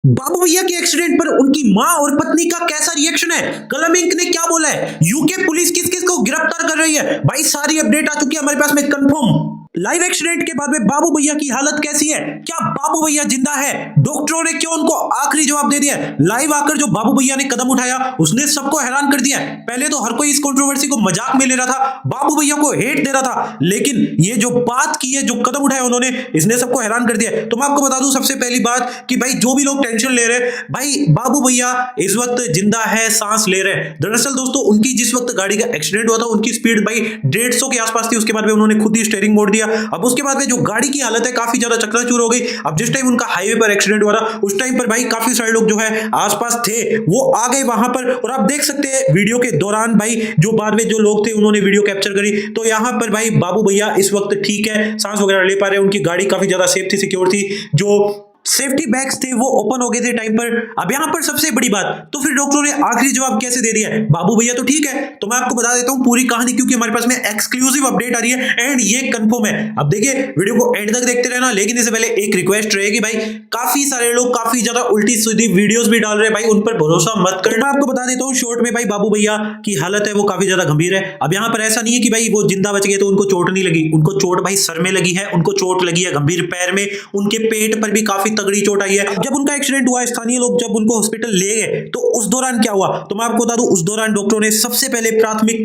बाबू भैया के एक्सीडेंट पर उनकी मां और पत्नी का कैसा रिएक्शन है? कलम इंक ने क्या बोला है? यूके पुलिस किस किस को गिरफ्तार कर रही है? भाई सारी अपडेट आ चुकी है हमारे पास में कंफर्म। लाइव एक्सीडेंट के बाद में बाबू भैया की हालत कैसी है? क्या बाबू भैया जिंदा है? डॉक्टरों ने क्यों उनको आखिरी जवाब दे दिया? लाइव आकर जो बाबू भैया ने कदम उठाया उसने सबको हैरान कर दिया। पहले तो हर कोई इस कंट्रोवर्सी को मजाक में ले रहा था, बाबू भैया को हेट दे रहा था, लेकिन ये जो बात की है, जो कदम उठाया उन्होंने, इसने सबको हैरान कर दिया। तो मैं आपको बता दूं सबसे पहली बात कि भाई जो भी लोग टेंशन ले रहे हैं, भाई बाबू भैया इस वक्त जिंदा है, सांस ले रहे हैं। दरअसल दोस्तों उनकी जिस वक्त गाड़ी का एक्सीडेंट हुआ था उनकी स्पीड भाई 150 के आसपास थी। उसके बाद में उन्होंने खुद ही स्टीयरिंग मोड़ दिया। अब उसके बाद में जो गाड़ी की हालत है काफी ज्यादा चकनाचूर हो गई। अब जिस टाइम उनका हाईवे पर एक्सीडेंट हुआ था उस टाइम पर भाई काफी सारे लोग जो है आसपास थे, वो आ गए वहां पर, और आप देख सकते हैं वीडियो के दौरान भाई जो बाद में जो लोग थे उन्होंने वीडियो कैप्चर करी। तो यहां पर भाई बाबू भैया इस वक्त ठीक है, सांस वगैरह ले पा रहे हैं, उनकी गाड़ी काफी ज्यादा सेफ थी, सिक्योर थी, जो सेफ्टी बैग्स थे वो ओपन हो गए थे टाइम पर। अब यहां पर सबसे बड़ी बात, तो फिर डॉक्टरों ने आखिरी जवाब कैसे दे दिया है? बाबू भैया तो ठीक है। तो मैं आपको बता देता हूं पूरी कहानी, क्योंकि हमारे पास में एक्सक्लूसिव अपडेट आ रही है एंड ये कंफर्म है। अब देखिए वीडियो को एंड तक देखते रहना, लेकिन इससे पहले एक रिक्वेस्ट रहेगी भाई, काफी सारे लोग काफी ज्यादा उल्टी सीधी वीडियोस भी डाल रहे हैं भाई, उन पर भरोसा मत करना। मैं आपको बता देता हूं शॉर्ट में भाई, बाबू भैया की हालत है वो काफी ज्यादा गंभीर है। अब यहां पर ऐसा नहीं है कि भाई वो जिंदा बच गए तो उनको चोट नहीं लगी, उनको चोट भाई सर में लगी है, उनको चोट लगी है गंभीर पैर में, उनके पेट पर भी काफी तगड़ी चोट आई है। जब उनका एक्सीडेंट हुआ, स्थानीय लोग जब उनको हॉस्पिटल ले गए तो उस दौरान क्या हुआ तो मैं आपको बता दूं, उस दौरान डॉक्टरों ने सबसे पहले प्राथमिक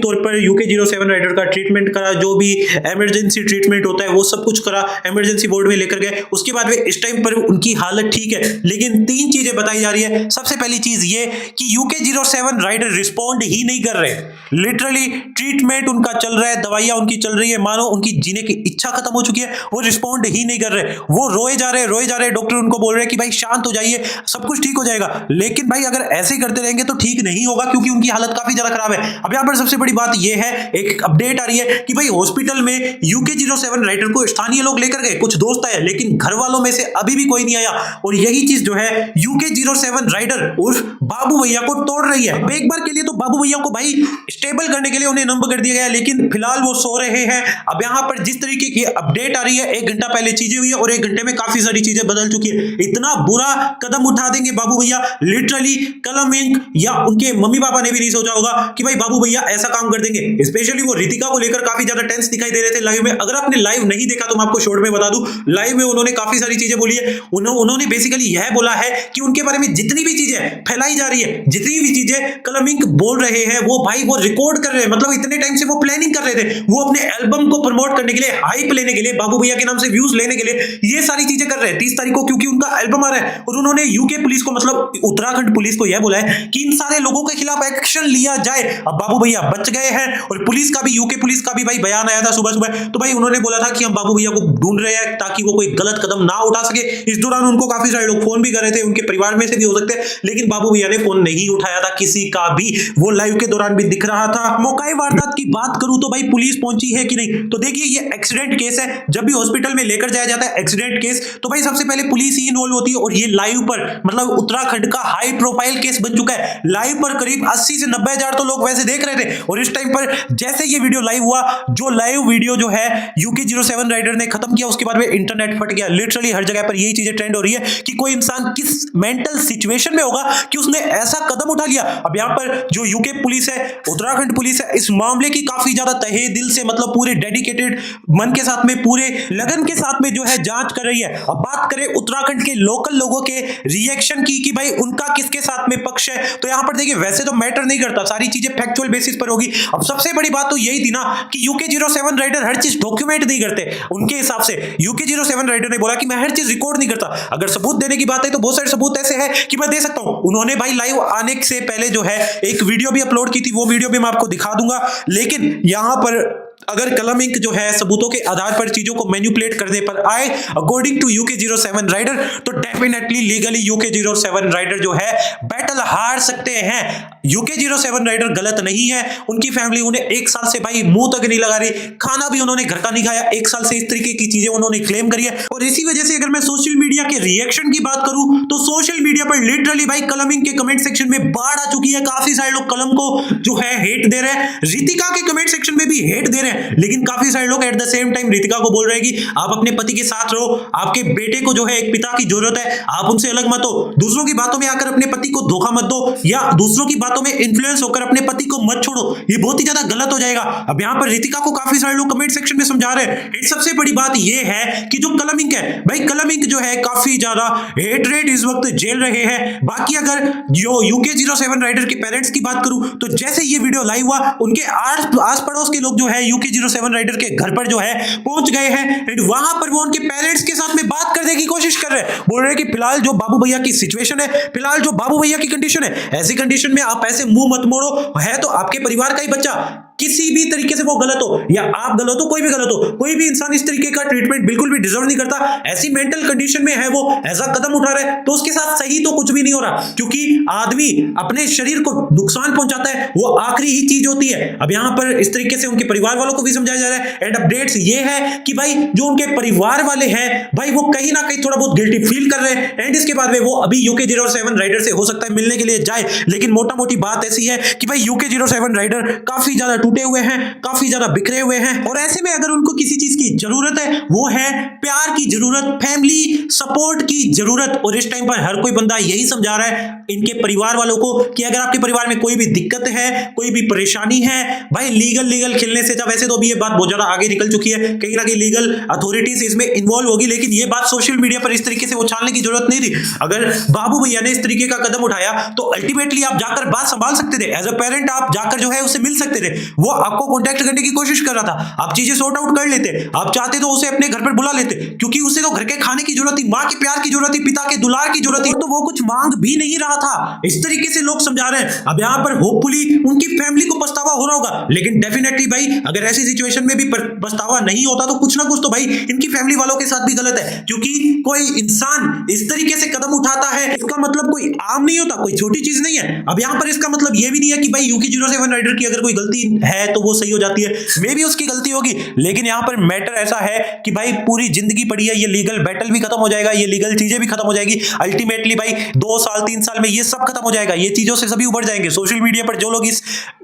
तौर पर यूके 07 राइडर का ट्रीटमेंट करा, जो भी इमरजेंसी ट्रीटमेंट होता है वो सब कुछ करा, इमरजेंसी वार्ड में लेकर गए। उसके बाद में इस टाइम पर उनकी हालत ठीक है, लेकिन तीन चीजें बताई जा रही है। सबसे पहली चीज ये कि यूके 07 राइडर रिस्पॉन्ड ही नहीं कर रहे, लिटरली ट्रीटमेंट उनका चल रहा है, दवाइयां उनकी चल रही है, मानो उनकी जीने की इच्छा खत्म हो चुकी है, वो रिस्पॉन्ड ही नहीं कर रहे, वो रोए जा रहे। डॉक्टर उनको बोल रहे हैं कि भाई शांत हो जाइए, सब कुछ ठीक हो जाएगा। लेकिन भाई अगर ऐसे ही करते रहेंगे तो ठीक नहीं होगा, क्योंकि उनकी हालत काफी ज्यादा खराब है। अब यहां पर सबसे बड़ी बात यह है, एक अपडेट आ रही है कि भाई हॉस्पिटल में यूके 07 राइडर को स्थानीय लोग लेकर गए, कुछ दोस्त आए, लेकिन घर वालों में से अभी भी कोई नहीं आया। और यही चीज जो है यूके 07 राइडर उर्फ बाबू भैया को तोड़ रही है। अब एक बार के लिए तो बाबू भैया को भाई स्टेबल करने के लिए उन्हें नंबर कर दिया गया, लेकिन फिलहाल वो सो रहे हैं। अब यहां पर जिस तरीके की अपडेट आ रही है, 1 घंटा पहले चीजें हुई है और 1 घंटे में काफी सारी चीजें बदल चुकी है। इतना बुरा कदम उठा देंगे बाबू भैया, लिटरली कलम इंक या उनके मम्मी पापा ने भी नहीं सोचा होगा कि भाई बाबू भैया ऐसा काम कर देंगे। स्पेशली वो रितिका को लेकर काफी ज्यादा टेंस दिखाई दे रहे थे लाइव में। अगर आपने लाइव नहीं देखा तो मैं आपको शॉर्ट में बता दूं, लाइव में उन्होंने काफी सारी चीजें बोली है। उन्होंने बेसिकली यह बोला है कि उनके बारे में जितनी भी चीजें फैलाई जा रही है, जितनी भी चीजें कलम इंक बोल रहे हैं, वो भाई वो रिकॉर्ड कर रहे हैं। मतलब इतने टाइम से वो प्लानिंग कर रहे थे, वो अपने एल्बम को प्रमोट करने के लिए, हाइप लेने के लिए, बाबू भैया के नाम से व्यूज लेने के लिए ये सारी चीजें कर रहे हैं 30 तारीख को, क्योंकि उनका एल्बम आ रहा है। और उन्होंने यूके पुलिस को, मतलब उत्तराखंड पुलिस को यह बोला है कि इन सारे लोगों के खिलाफ एक्शन लिया जाए। अब बाबू भैया बच गए हैं, और पुलिस का भी, यूके पुलिस का भी भाई बयान आया था सुबह सुबह। तो भाई उन्होंने बोला था कि हम बाबू भैया को ढूंढ रहे हैं ताकि वो कोई गलत कदम ना उठा सके। इस दौरान उनको काफी सारे लोग फोन भी कर रहे थे, उनके परिवार में से भी हो सकते हैं, लेकिन बाबू भैया ने फोन नहीं उठाया था किसी का भी। वो लाइव के दौरान भी दिख रहा था। मौकाई वारदात की बात करूं तो भाई पुलिस पहुंची है कि नहीं, तो देखिए ये एक्सीडेंट केस है। जब भी हॉस्पिटल में लेकर जाया जाता है एक्सीडेंट केस, तो भाई सबसे पहले पुलिस ही इन्वॉल्व होती है। और ये लाइव पर, मतलब उत्तराखंड का हाई प्रोफाइल केस बन चुका है। लाइव पर करीब 80 से 90 हजार तो लोग वैसे देख रहे थे, और इस टाइम पर जैसे ये वीडियो लाइव हुआ, जो लाइव वीडियो जो है यूके 07 राइडर ने खत्म किया, उसके बाद में इंटरनेट फट गया। लिटरली हर जगह पर यही चीजें ट्रेंड हो रही है कि कोई इंसान किस मेंटल सिचुएशन में होगा कि उसने ऐसा कदम उठा लिया। अब यहां पर जो यूके पुलिस है, उत्तराखंड पुलिस है, इस मामले की काफी ज्यादा तहे दिल से, मतलब पूरे डेडिकेटेड मन के साथ में, पूरे लगन के साथ में जो है जांच कर रही है। अब बात करें उत्तराखंड के लोकल लोगों के रिएक्शन की कि भाई उनका किसके साथ में पक्ष है, तो यहां पर देखिए वैसे तो मैटर नहीं करता, सारी चीजें फैक्चुअल बेसिस पर होगी। अब सबसे बड़ी बात तो यही थी ना कि यूके 07 राइडर हर चीज डॉक्यूमेंट नहीं करते। उनके हिसाब से यूके 07 राइडर ने बोला कि मैं हर चीज रिकॉर्ड नहीं करता। अगर सबूत देने की बात है तो बहुत सारे सबूत ऐसे हैं कि मैं दे सकता हूं। उन्होंने भाई लाइव आने से पहले जो है एक वीडियो भी अपलोड की थी, वो वीडियो भी मैं आपको दिखा दूंगा। लेकिन यहां पर अगर कलम इंक जो है सबूतों के आधार पर चीजों को मैनिपुलेट करने पर आए अकॉर्डिंग टू यूके 07 राइडर, तो डेफिनेटली लीगली यूके 07 राइडर जो है बैटल हार सकते हैं। यूके 07 राइडर गलत नहीं है, उनकी फैमिली उन्हें 1 साल से भाई मुंह तक नहीं लगा रही, खाना भी उन्होंने घर का नहीं खाया 1 साल से, इस तरीके की चीजें उन्होंने क्लेम करी है। और इसी वजह से अगर मैं सोशल मीडिया के रिएक्शन की बात करूं तो सोशल मीडिया पर लिटरली भाई कलम इंक के कमेंट सेक्शन में बाढ़ आ चुकी है। काफी सारे लोग कलम को जो है हेट दे रहे हैं, रितिका के कमेंट सेक्शन में भी हेट दे रहे हैं। हैं, लेकिन काफी सारे लोग at the same time Ritika को बोल रहे हैं कि आप अपने पति के साथ रहो, आपके बेटे को जो है एक पिता की जरूरत है, आप उनसे अलग मत हो, दूसरों की बातों में आकर अपने पति को धोखा मत दो या दूसरों की बातों में इन्फ्लुएंस होकर अपने पति को मत छोड़ो, ये बहुत ही ज्यादा गलत हो जाएगा। अब यहाँ पर रितिका को काफी सारे लोग कमेंट सेक्शन में समझा रहे हैं। सबसे बड़ी बात ये है कि जो कलम इंक है भाई, कलम इंक जो है काफी ज्यादा हेट रेट इस वक्त झेल रहे हैं। बाकी अगर जो UK07 राइडर के पेरेंट्स की बात करूं तो जैसे ये वीडियो लाइव हुआ उनके आस पड़ोस के लोग जो है UK07 राइडर के घर पर जो है पहुंच गए हैं एंड वहां पर वो उनके पेरेंट्स के साथ में बात करने की कोशिश कर रहे हैं। बोल रहे हैं कि फिलहाल जो बाबू भैया की सिचुएशन है, फिलहाल जो बाबू भैया की कंडीशन है, ऐसी कंडीशन में आप ऐसे मुंह मत मोड़ो, है तो आपके परिवार का ही बच्चा, किसी भी तरीके से वो गलत हो या आप गलत हो, कोई भी गलत हो, कोई भी इंसान इस तरीके का ट्रीटमेंट बिल्कुल भी डिजर्व नहीं करता। ऐसी मेंटल कंडीशन में है वो, ऐसा कदम उठा रहा है तो उसके साथ सही तो कुछ भी नहीं हो रहा, क्योंकि आदमी अपने शरीर को नुकसान पहुंचाता है, वो आखिरी ही चीज होती है। अब यहां पर इस तरीके से उनके परिवार वालों को भी समझाया जा रहा है एंड अपडेट्स ये है कि भाई जो उनके परिवार वाले हैं भाई वो कहीं ना कहीं थोड़ा बहुत गिल्टी फील कर रहे हैं एंड इसके बाद में वो अभी UK07 राइडर से हो सकता है मिलने के लिए जाए, लेकिन मोटा मोटी बात ऐसी है कि भाई UK07 राइडर काफी ज्यादा टूटे हुए हैं, काफी ज्यादा बिखरे हुए हैं और ऐसे में अगर उनको किसी चीज की जरूरत है वो है प्यार की जरूरत, फैमिली सपोर्ट की जरूरत। और इस टाइम पर हर कोई बंदा यही समझा रहा है इनके परिवार वालों को कि अगर आपके परिवार में कोई भी दिक्कत है, कोई भी परेशानी है, भाई लीगल खेलने से, वैसे तो अभी ये बात बहुत ज्यादा आगे निकल चुकी है, कहीं ना कहीं लीगल अथॉरिटीज इसमें इन्वॉल्व होगी, लेकिन ये बात सोशल मीडिया पर इस तरीके से उछालने की जरूरत नहीं थी। अगर बाबू भैया ने इस तरीके का कदम उठाया तो अल्टीमेटली आप जाकर बात संभाल सकते थे, एज अ पेरेंट आप जाकर जो है उससे मिल सकते थे, वो आपको कांटेक्ट करने की कोशिश कर रहा था, आप चीजें सॉर्ट आउट कर लेते, आप चाहते तो उसे अपने घर पर बुला लेते, क्योंकि उसे तो घर के खाने की जरूरत थी, मां के प्यार की जरूरत थी, पिता के दुलार की जरूरत थी, तो वो कुछ मांग भी नहीं रहा था। इस तरीके से लोग समझा रहे हैं। अब यहां पर होपफुली उनकी फैमिली को पछतावा हो रहा होगा, लेकिन डेफिनेटली भाई अगर ऐसी सिचुएशन में भी पछतावा नहीं होता तो कुछ ना कुछ तो भाई इनकी फैमिली वालों के साथ भी गलत है, क्योंकि कोई इंसान इस तरीके से कदम उठाता है इसका मतलब कोई आम नहीं होता, कोई छोटी चीज नहीं है। अब यहां पर इसका मतलब यह भी नहीं है कि भाई UK07 राइडर की अगर कोई गलती है तो वो सही हो जाती है, मे भी उसकी गलती होगी, लेकिन यहां पर मैटर ऐसा है कि भाई पूरी जिंदगी पड़ी है, ये लीगल बैटल भी खत्म हो जाएगा, ये लीगल चीजें भी खत्म हो जाएगी, अल्टीमेटली भाई 2 साल 3 साल में ये सब खत्म हो जाएगा, ये चीजों से सभी उभर जाएंगे। सोशल मीडिया पर जो लोग इस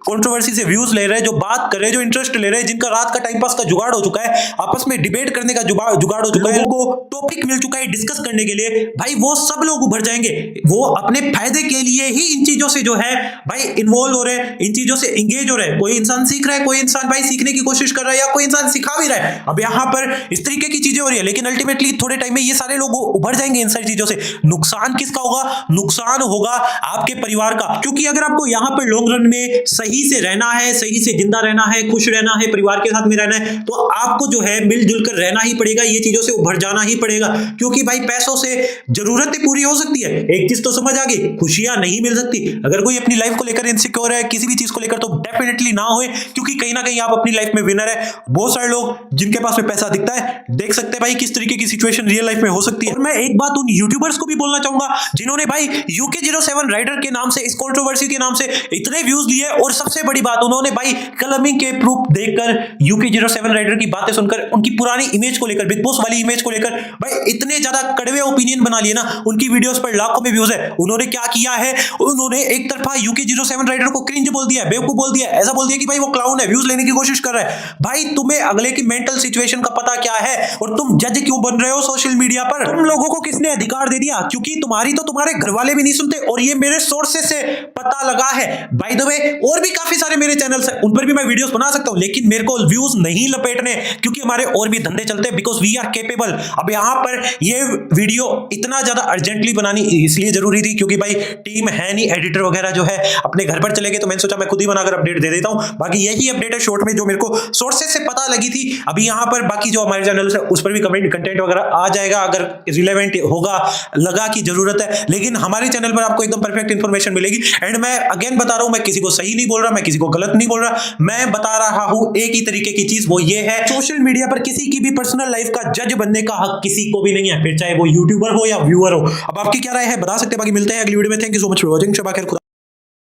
कंट्रोवर्सी से व्यूज ले रहे हैं, जो बात कर रहे हैं, जो इंटरेस्ट ले रहे हैं, जिनका रात का टाइम पास का जुगाड़ हो चुका है, आपस में डिबेट करने का जुगाड़ हो चुका है, लोगों को टॉपिक मिल चुका है डिस्कस करने के लिए, भाई वो सब लोग उभर जाएंगे, वो अपने फायदे के लिए ही इन चीजों से जो है भाई इन्वॉल्व हो रहे हैं, इन चीजों से इंगेज हो रहे हैं। कोई इंसान सीख रहा है, कोई इंसान भाई सीखने की कोशिश कर रहा है या कोई इंसान सिखा भी रहा है। अब यहां पर इस तरीके की चीजें हो रही है, लेकिन अल्टीमेटली थोड़े टाइम में ये सारे लोग उभर जाएंगे इन सारी चीजों से। नुकसान किसका होगा? नुकसान होगा आपके परिवार का, क्योंकि अगर आपको यहां पर लॉन्ग रन में सही से रहना है, सही से जिंदा रहना है, खुश रहना है, परिवार के साथ में रहना है, तो आपको जो है मिलजुल कर रहना ही पड़ेगा, ये चीजों से उभर जाना ही पड़ेगा, क्योंकि भाई पैसों से जरूरतें पूरी हो सकती है, एक चीज तो समझ आ गई, खुशियां नहीं मिल सकती। अगर कोई अपनी लाइफ को लेकर इनसिक्योर है, किसी भी चीज को लेकर, तो डेफिनेटली ना होए, क्योंकि कहीं ना कहीं आप अपनी लाइफ में विनर है। बहुत सारे लोग जिनके पास में पैसा दिखता है, देख सकते हैं भाई किस तरीके की सिचुएशन रियल लाइफ में हो सकती है। और मैं एक बात उन यूट्यूबर्स को भी बोलना चाहूंगा जिन्होंने भाई UK07 राइडर के नाम से, इस कंट्रोवर्सी के नाम से इतने व्यूज लिए, और सबसे बड़ी बात उन्होंने भाई कलमिंग के प्रूफ देखकर, UK07 राइडर की बातें सुनकर, उनकी पुरानी इमेज को लेकर, बिग बॉस वाली इमेज को लेकर भाई इतने ज्यादा कड़वे ओपिनियन बना लिए ना, उनकी वीडियोस पर लाखों में व्यूज है। उन्होंने क्या किया है, उन्होंने एक तरफा UK07 राइडर को क्रिंज बोल दिया, बेवकूफ बोल दिया, ऐसा बोल दिया कि भाई वो क्लाउन है, व्यूज लेने की कोशिश कर रहा है। भाई तुम्हें अगले की मेंटल सिचुएशन का पता क्या है, और तुम जज क्यों बन रहे हो सोशल मीडिया पर? तुम लोगों को किसने अधिकार दे दिया? क्योंकि तुम्हारी तो तुम्हारे घर वाले भी नहीं सुनते, और ये मेरे सोर्सेस से पता लगा है। बाय द वे और भी काफी सारे मेरे चैनल्स हैं, उन पर भी मैं वीडियोस बना सकता हूं, लेकिन मेरे को व्यूज नहीं लपेटने, क्योंकि हमारे और भी धंधे चलते हैं, बिकॉज वी आर केपेबल। अब यहां पर ये वीडियो इतना ज्यादा अर्जेंटली बनानी इसलिए जरूरी थी क्योंकि भाई टीम है नहीं, एडिटर वगैरह जो है अपने घर पर चले गए, तो मैंने सोचा मैं खुद ही बनाकर अपडेट दे देता हूं। बाकी यही अपडेट है शॉर्ट में जो मेरे को सोर्सेस से पता लगी थी। अभी यहां पर बाकी जो हमारे चैनल है उस पर भी कंटेंट वगैरह आ जाएगा अगर रिलेवेंट होगा, लगा की जरूरत है, लेकिन हमारे चैनल पर आपको एकदम परफेक्ट इंफॉर्मेशन मिलेगी। एंड मैं अगेन बता रहा हूं, मैं किसी को सही नहीं बोल रहा, मैं किसी को गलत नहीं बोल रहा, मैं बता रहा हूं एक ही तरीके की चीज, वो ये है सोशल मीडिया पर किसी की भी पर्सनल लाइफ का जज बनने का हक किसी को भी नहीं है, फिर चाहे वो यूट्यूबर हो या व्यूअर हो। अब आपकी क्या राय है बता सकते हैं। बाकी मिलते हैं अगली वीडियो में। Thank you so much for watching. शबा खैर।